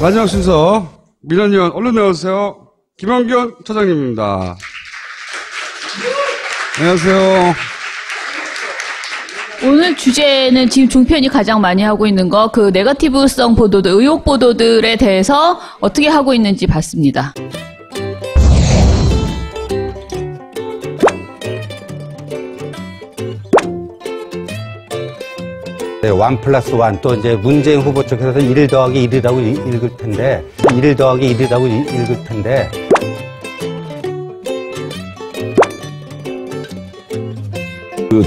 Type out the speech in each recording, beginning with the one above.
마지막 순서 민원위원 얼른 나오세요. 김원균 처장님입니다. 안녕하세요. 오늘 주제는 지금 종편이 가장 많이 하고 있는 거, 그 네거티브성 보도들, 의혹 보도들에 대해서 어떻게 하고 있는지 봤습니다. 네, 1+1 또 이제 문재인 후보 쪽에서 1 더하기 1이라고 읽을 텐데 1 더하기 1이라고 읽을 텐데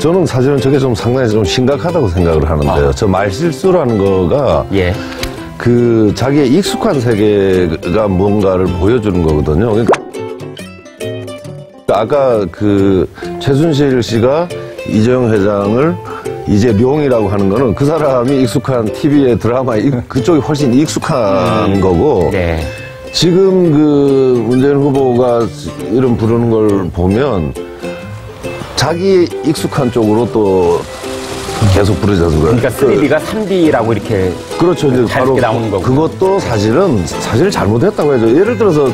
저는 사실은 저게 좀 상당히 좀 심각하다고 생각을 하는데요. 저 말실수라는 거가 그 자기의 익숙한 세계가 뭔가를 보여주는 거거든요. 그러니까 아까 그 최순실 씨가 이재용 회장을 이제 룡이라고 하는 거는 그 사람이 익숙한 TV의 드라마에 그쪽이 훨씬 익숙한 거고 지금 그 문재인 후보가 이름 부르는 걸 보면 자기 익숙한 쪽으로 또 계속 부르자는 거예요. 그러니까 3D가 3D라고 이렇게 그렇죠. 이제 바로 나오는 거고. 그것도 사실 잘못했다고 해야죠. 예를 들어서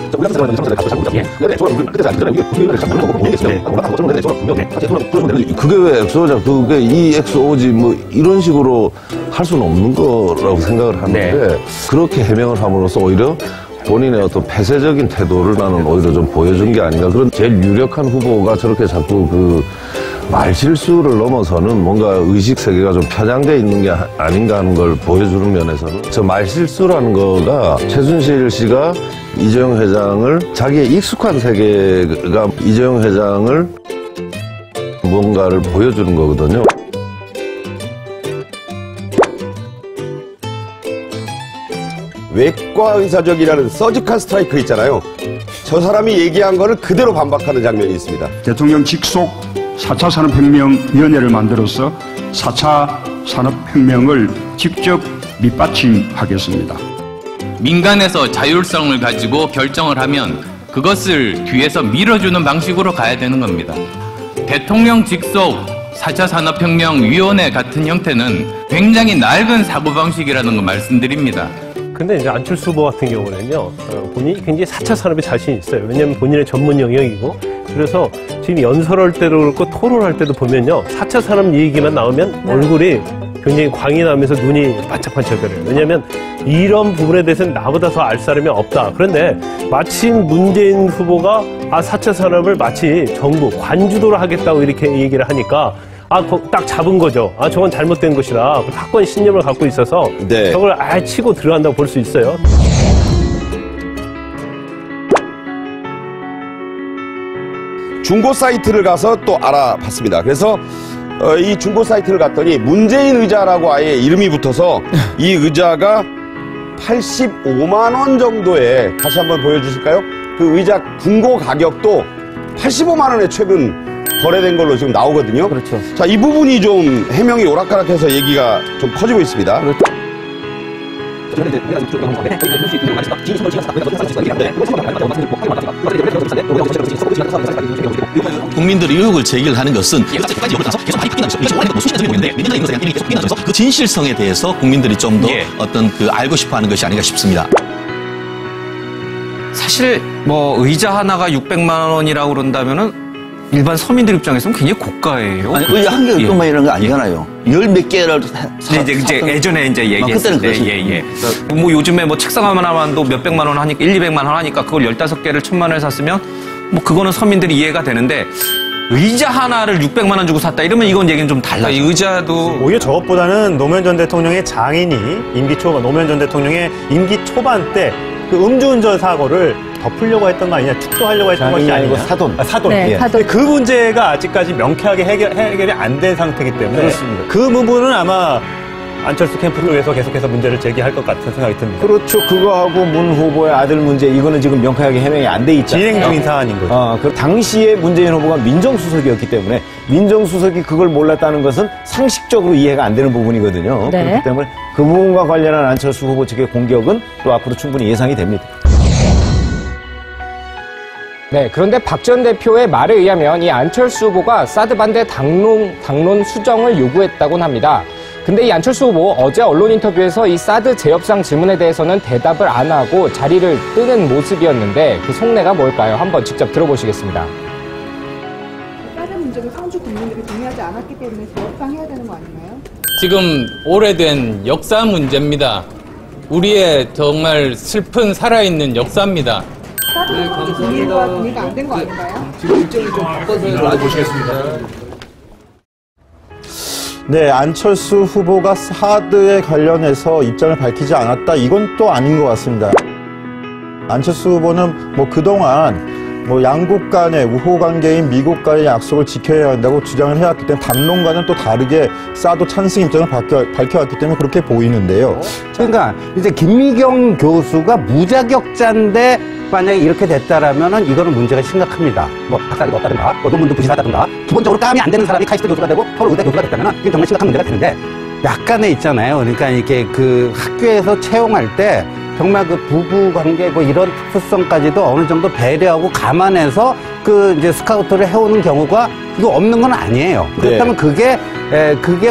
그게 왜 엑소냐? 그게 이 엑소지 뭐 이런 식으로 할 수는 없는 거라고 생각을 하는데 그렇게 해명을 함으로써 오히려 본인의 어떤 폐쇄적인 태도를 나는 오히려 좀 보여준 게 아닌가. 그런 제일 유력한 후보가 저렇게 자꾸 그 말실수를 넘어서는 뭔가 의식 세계가 좀 편향되어 있는 게 아닌가 하는 걸 보여주는 면에서는 저 말실수라는 거가 최순실 씨가 이재용 회장을 자기의 익숙한 세계가 이재용 회장을 뭔가를 보여주는 거거든요. 외과의사적이라는 서지컬 스트라이크 있잖아요. 저 사람이 얘기한 거를 그대로 반박하는 장면이 있습니다. 대통령 직속 4차 산업혁명위원회를 만들어서 4차 산업혁명을 직접 밑받침하겠습니다. 민간에서 자율성을 가지고 결정을 하면 그것을 뒤에서 밀어주는 방식으로 가야 되는 겁니다. 대통령 직속 4차 산업혁명위원회 같은 형태는 굉장히 낡은 사고방식이라는 거 말씀드립니다. 근데 이제 안철수 후보 같은 경우는요, 본인이 굉장히 4차 산업에 자신이 있어요. 왜냐하면 본인의 전문 영역이고, 그래서 지금 연설할 때도 그렇고 토론할 때도 보면요, 4차 산업 얘기만 나오면 얼굴이 굉장히 광이 나면서 눈이 반짝반짝거려요. 왜냐하면 이런 부분에 대해서는 나보다 더 알 사람이 없다. 그런데 마침 문재인 후보가 4차 산업을 마치 정부, 관주도로 하겠다고 이렇게 얘기를 하니까 딱 잡은 거죠. 저건 잘못된 것이라 확고한 신념을 갖고 있어서 저걸 치고 들어간다고 볼 수 있어요. 중고 사이트를 가서 또 알아봤습니다. 그래서 이 중고 사이트를 갔더니 문재인 의자라고 아예 이름이 붙어서 이 의자가 85만 원 정도에, 다시 한번 보여주실까요? 그 의자 중고 가격도 85만 원에 최근 거래된 걸로 지금 나오거든요. 그렇죠. 자, 이 부분이 좀 해명이 오락가락해서 얘기가 좀 커지고 있습니다. 그렇죠. 국민들의 의혹을 제기하는 것은 그 진실성에 대해서 국민들이 좀 더 어떤 그 알고 싶어하는 것이 아닌가 싶습니다. 사실 뭐 의자 하나가 600만 원이라고 그런다면은 일반 서민들 입장에서는 굉장히 고가예요. 아니, 의자 한 개 600만 이런 거 아니잖아요. 열 몇 개를 이제 예전에 이제 얘기했을 때, 뭐 요즘에 뭐 책상 하나만도 몇백만 원 하니까 200만 원 하니까 그걸 15개를 1000만 원에 샀으면 뭐 그거는 서민들이 이해가 되는데 의자 하나를 600만 원 주고 샀다 이러면 이건 얘기는 좀 달라요. 의자도 오히려 저것보다는 노무현 전 대통령의 장인이 노무현 전 대통령의 임기 초반 때 그 음주운전 사고를 덮으려고 했던 거 아니냐, 축소하려고 했던 것이 아니고 사돈. 네, 사돈. 그 문제가 아직까지 명쾌하게 해결이 안 된 상태이기 때문에 그렇습니다. 그 부분은 아마 안철수 캠프 쪽에서 계속해서 문제를 제기할 것 같은 생각이 듭니다. 그렇죠. 그거하고 문 후보의 아들 문제, 이거는 지금 명쾌하게 해명이 안 돼 있잖아요. 진행 중인 사안인 거죠. 그 당시에 문재인 후보가 민정수석이었기 때문에 민정수석이 그걸 몰랐다는 것은 상식적으로 이해가 안 되는 부분이거든요. 네. 그렇기 때문에 그 부분과 관련한 안철수 후보 측의 공격은 또 앞으로 충분히 예상이 됩니다. 네, 그런데 박 전 대표의 말에 의하면 이 안철수 후보가 사드 반대 당론 수정을 요구했다곤 합니다. 근데 이 안철수 후보 어제 언론 인터뷰에서 이 사드 재협상 질문에 대해서는 대답을 안 하고 자리를 뜨는 모습이었는데 그 속내가 뭘까요? 한번 직접 들어보시겠습니다. 사드 문제를 상주 국민들이 동의하지 않았기 때문에 재협상해야 되는 거 아닌가요? 지금 오래된 역사 문제입니다. 우리의 정말 슬픈 살아있는 역사입니다. 사드 국민과 동의가 안 된 거 아닌가요? 지금 일정을 좀 바꿔서 나와보시겠습니다. 네, 안철수 후보가 사드에 관련해서 입장을 밝히지 않았다. 이건 또 아닌 것 같습니다. 안철수 후보는 뭐 그동안 뭐 양국 간의 우호 관계인 미국 간의 약속을 지켜야 한다고 주장을 해왔기 때문에 담론과는 또 다르게 사드 찬성 입장을 밝혀왔기 때문에 그렇게 보이는데요. 그러니까 이제 김미경 교수가 무자격자인데 만약에 이렇게 됐다라면은 이거는 문제가 심각합니다. 뭐 박사가 없다든가, 논문도 부실하다든가, 기본적으로 깜이 안 되는 사람이 카이스트 교수가 되고 서울 의대 교수가 됐다면은 이게 정말 심각한 문제가 되는데 약간의 있잖아요. 그러니까 이게 그 학교에서 채용할 때 정말 그 부부 관계 뭐 이런 특수성까지도 어느 정도 배려하고 감안해서 그 이제 스카우트를 해오는 경우가 이거 없는 건 아니에요. 그렇다면 그게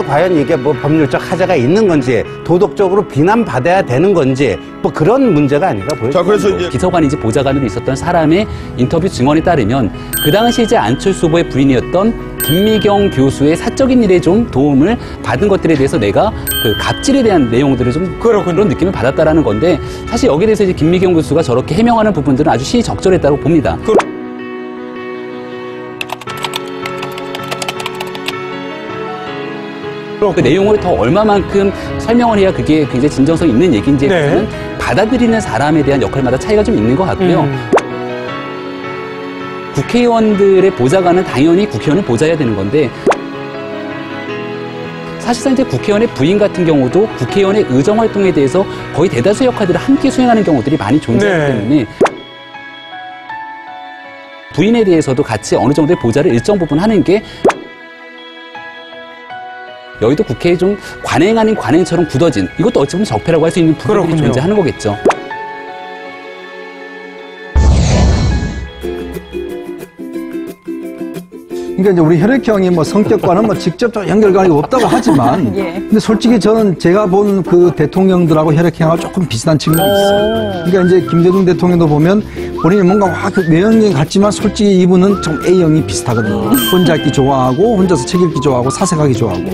과연 이게 뭐 법률적 하자가 있는 건지 도덕적으로 비난받아야 되는 건지 뭐 그런 문제가 아닌가 보여요. 자, 그래서 이제 비서관인지 보좌관으로 있었던 사람의 인터뷰 증언에 따르면 그 당시 이제 안철수 후보의 부인이었던 김미경 교수의 사적인 일에 좀 도움을 받은 것들에 대해서 내가 그 갑질에 대한 내용들을 좀 그런 느낌을 받았다라는 건데 사실 여기에 대해서 이제 김미경 교수가 저렇게 해명하는 부분들은 아주 시적절했다고 봅니다. 그 내용을 더 얼마만큼 설명을 해야 그게 굉장히 진정성 있는 얘기인지에 대해서는 받아들이는 사람에 대한 역할마다 차이가 좀 있는 것 같고요. 국회의원들의 보좌관은 당연히 국회의원을 보좌해야 되는 건데 사실상 이제 국회의원의 부인 같은 경우도 국회의원의 의정활동에 대해서 거의 대다수 역할들을 함께 수행하는 경우들이 많이 존재하기 때문에 부인에 대해서도 같이 어느 정도의 보좌를 일정 부분 하는 게 여의도 국회에 좀 관행 아닌 관행처럼 굳어진 이것도 어찌 보면 적폐라고 할 수 있는 부분들이 존재하는 거겠죠. 그러니까 이제 우리 혈액형이 뭐 성격과는 뭐 직접적 연결관계가 없다고 하지만, 근데 솔직히 저는 제가 본 그 대통령들하고 혈액형하고 조금 비슷한 측면이 있어요. 그러니까 이제 김대중 대통령도 보면 본인이 뭔가 그 외형이 같지만 솔직히 이분은 좀 A형이 비슷하거든요. 혼자 있기 좋아하고 혼자서 책 읽기 좋아하고 사색하기 좋아하고.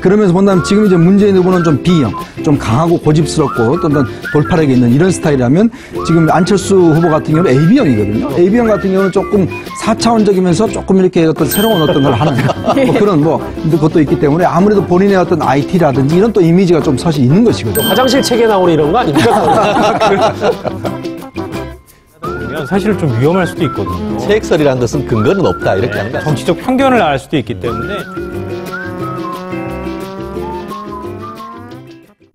그러면서 본다면 지금 이제 문재인 후보는 좀 B형, 좀 강하고 고집스럽고 또 돌팔하게 있는 이런 스타일이라면 지금 안철수 후보 같은 경우는 AB형이거든요. AB형 같은 경우는 조금 4차원적이면서 조금 이렇게 어떤 새로운 어떤 걸 하는 뭐 그런 뭐 것도 있기 때문에 아무래도 본인의 어떤 IT라든지 이런 또 이미지가 좀 사실 있는 것이거든요. 화장실 책에 나오는 이런 거 아닙니까? 사실 좀 위험할 수도 있거든요. 세액설이라는 것은 근거는 없다 이렇게 하는 거죠. 정치적 편견을 알 수도 있기 때문에.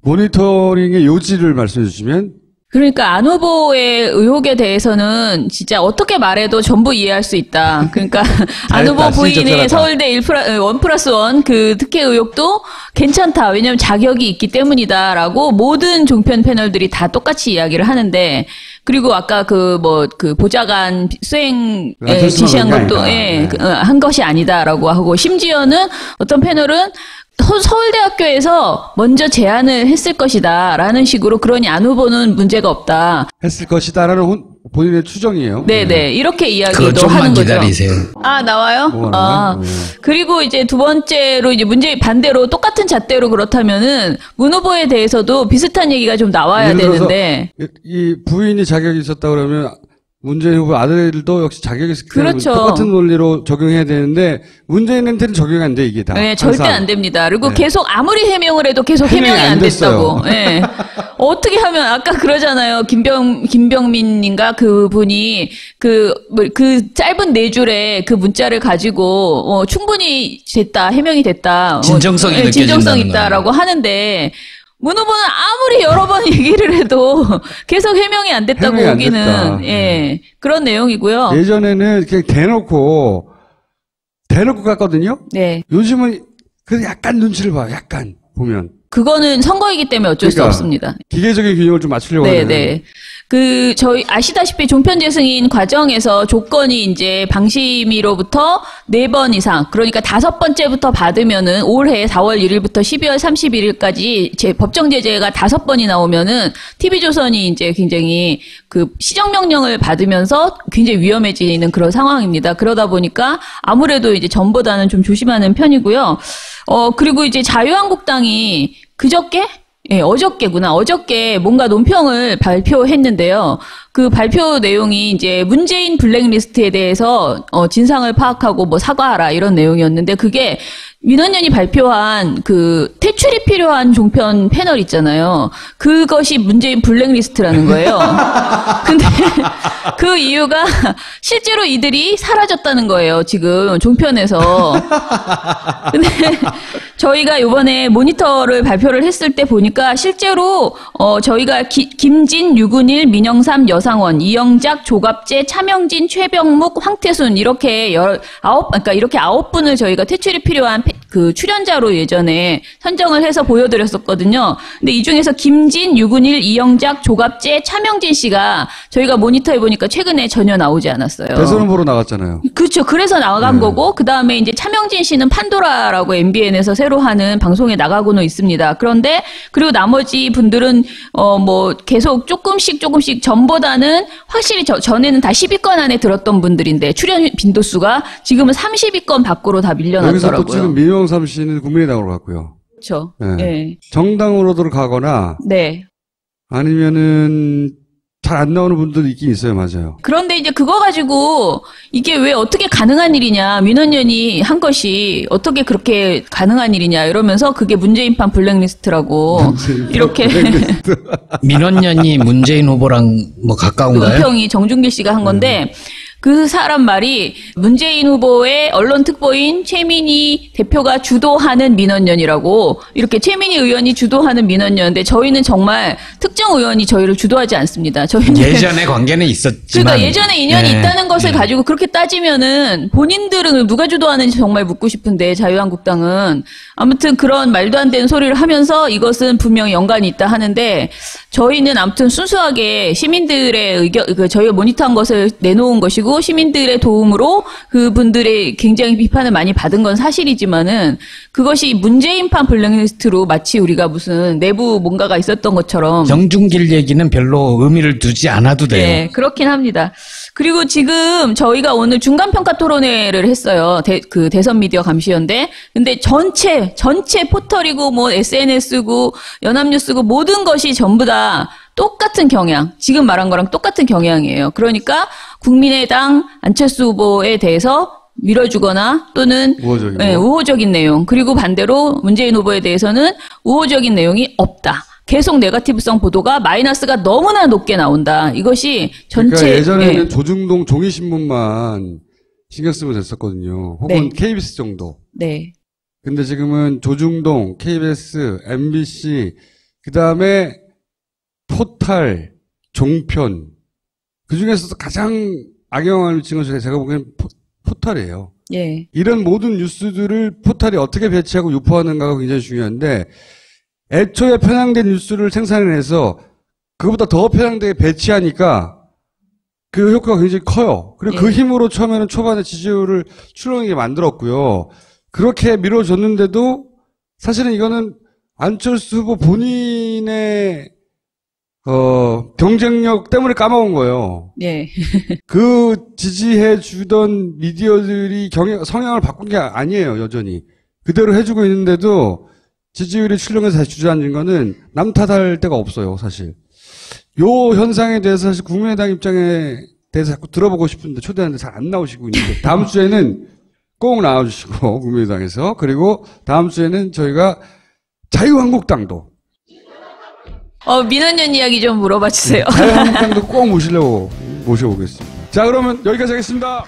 모니터링의 요지를 말씀해 주시면. 그러니까 안 후보의 의혹에 대해서는 진짜 어떻게 말해도 전부 이해할 수 있다. 그러니까 안 후보 부인의 서울대 1+1 그 특혜 의혹도 괜찮다. 왜냐하면 자격이 있기 때문이다라고 모든 종편 패널들이 다 똑같이 이야기를 하는데 그리고 아까 그 보좌관 수행 지시한 것도 한 것이 아니다라고 하고 심지어는 어떤 패널은 서울대학교에서 먼저 제안을 했을 것이다라는 식으로 그러니 안 후보는 문제가 없다. 했을 것이다라는 본인의 추정이에요. 네네. 이렇게 이야기도 하는 거죠. 아, 나와요? 그리고 이제 두 번째로 이제 문제 반대로 똑같은 잣대로 그렇다면은 문 후보에 대해서도 비슷한 얘기가 좀 나와야 되는데. 이 부인이 자격이 있었다 그러면 문재인 후보 아들도 역시 자격이 있기 때문에 그렇죠. 똑같은 논리로 적용해야 되는데 문재인한테는 적용이 안 돼 이게 다. 네, 절대 안 됩니다. 그리고 계속 아무리 해명을 해도 계속 해명이 안 됐다고. 네. 어떻게 하면 아까 그러잖아요. 김병민인가 그분이 그 짧은 4줄에 그 문자를 가지고 충분히 됐다 해명이 됐다. 진정성이 느껴진다는 진정성 있다라고 하는데. 문 후보는 아무리 여러 번 얘기를 해도 계속 해명이 안 됐다고 오기는 그런 내용이고요. 예전에는 그냥 대놓고 갔거든요. 네. 요즘은 그 약간 눈치를 봐요. 약간 보면. 그거는 선거이기 때문에 어쩔 수 없습니다. 기계적인 균형을 좀 맞추려고 하는. 네. 저희 아시다시피 종편제 승인 과정에서 조건이 이제 방심위로부터 4번 이상, 그러니까 5번째부터 받으면은 올해 4월 1일부터 12월 31일까지 법정 제재가 5번이 나오면은 TV조선이 이제 굉장히 그 시정명령을 받으면서 굉장히 위험해지는 그런 상황입니다. 그러다 보니까 아무래도 이제 전보다는 좀 조심하는 편이고요. 그리고 이제 자유한국당이 어저께구나. 어저께 뭔가 논평을 발표했는데요. 그 발표 내용이 이제 문재인 블랙리스트에 대해서 진상을 파악하고 뭐 사과하라 이런 내용이었는데 그게 민원연이 발표한 그 퇴출이 필요한 종편 패널 있잖아요. 그것이 문재인 블랙리스트라는 거예요. 근데 그 이유가 실제로 이들이 사라졌다는 거예요. 지금 종편에서. 근데 저희가 이번에 모니터를 발표를 했을 때 보니까 실제로 저희가 김진, 유근일, 민영삼, 여상원, 이영작, 조갑재, 차명진, 최병묵, 황태순 이렇게 이렇게 9분을 저희가 퇴출이 필요한 그 출연자로 예전에 선정을 해서 보여드렸었거든요. 근데 이 중에서 김진, 유근일, 이영작, 조갑재, 차명진 씨가 저희가 모니터해 보니까 최근에 전혀 나오지 않았어요. 대선 후보로 나갔잖아요. 그렇죠. 그래서 나간 거고 그 다음에 이제 차명진 씨는 판도라라고 MBN에서 새로 하는 방송에 나가고는 있습니다. 그런데 그리고 나머지 분들은 뭐 계속 조금씩 전보다는 확실히 전에는 다 10위권 안에 들었던 분들인데 출연 빈도수가 지금은 30위권 밖으로 다 밀려났더라고요. 여기서 또 지금 민영삼 씨는 국민의당으로 갔고요. 그렇죠. 네. 네. 정당으로 들어가거나 네. 아니면은 잘 안 나오는 분들도 있긴 있어요. 맞아요. 그런데 이제 그거 가지고 이게 왜 어떻게 가능한 일이냐, 민원연이 한 것이 어떻게 그렇게 가능한 일이냐 이러면서 그게 문재인판 블랙리스트라고 이렇게 민원연이 문재인 후보랑 뭐 가까운가요? 의평이 정준길 씨가 한 건데 그 사람 말이 문재인 후보의 언론 특보인 최민희 대표가 주도하는 민원연이라고 이렇게 최민희 의원이 주도하는 민원연인데 저희는 정말 특정 의원이 저희를 주도하지 않습니다. 저희는 예전에 관계는 있었지만 그러니까 예전에 인연이 있다는 것을 가지고 그렇게 따지면은 본인들은 누가 주도하는지 정말 묻고 싶은데 자유한국당은 아무튼 그런 말도 안 되는 소리를 하면서 이것은 분명히 연관이 있다 하는데 저희는 아무튼 순수하게 시민들의 의견, 저희가 모니터한 것을 내놓은 것이고 시민들의 도움으로 그분들의 굉장히 비판을 많이 받은 건 사실이지만은 그것이 문재인판 블랙리스트로 마치 우리가 무슨 내부 뭔가가 있었던 것처럼 정준길 얘기는 별로 의미를 두지 않아도 돼요. 네, 그렇긴 합니다. 그리고 지금 저희가 오늘 중간평가 토론회를 했어요. 대선 미디어 감시연대. 근데 전체 포털이고 뭐 SNS고 연합뉴스고 모든 것이 전부 다 똑같은 경향, 지금 말한 거랑 똑같은 경향이에요. 그러니까 국민의당 안철수 후보에 대해서 밀어주거나 또는 우호적인 내용, 그리고 반대로 문재인 후보에 대해서는 우호적인 내용이 없다. 계속 네거티브성 보도가 마이너스가 너무나 높게 나온다. 이것이 전체 그러니까 예전에는 조중동 종이신문만 신경 쓰면 됐었거든요. 혹은 KBS 정도. 네. 근데 지금은 조중동, KBS, MBC, 그 다음에 포탈, 종편. 그 중에서도 가장 악영향을 미친 것이 제가 보기에는 포탈이에요. 예. 이런 모든 뉴스들을 포탈이 어떻게 배치하고 유포하는가가 굉장히 중요한데, 애초에 편향된 뉴스를 생산해내서 그것보다 더 편향되게 배치하니까 그 효과가 굉장히 커요. 그리고 그 힘으로 처음에는 초반에 지지율을 출렁이게 만들었고요. 그렇게 밀어줬는데도 사실은 이거는 안철수 후보 본인의 경쟁력 때문에 까먹은 거예요. 예. 그 지지해 주던 미디어들이 성향을 바꾼 게 아니에요, 여전히. 그대로 해주고 있는데도 지지율이 출렁해서 다시 주저앉은 거는 남 탓할 데가 없어요, 사실. 요 현상에 대해서 사실 국민의당 입장에 대해서 자꾸 들어보고 싶은데 초대하는데 잘 안 나오시고 있는데 다음 주에는 꼭 나와주시고 국민의당에서 그리고 다음 주에는 저희가 자유한국당도 민원연 이야기 좀 물어봐 주세요. 자유한국당도 꼭 모시려고 모셔보겠습니다. 자, 그러면 여기까지 하겠습니다.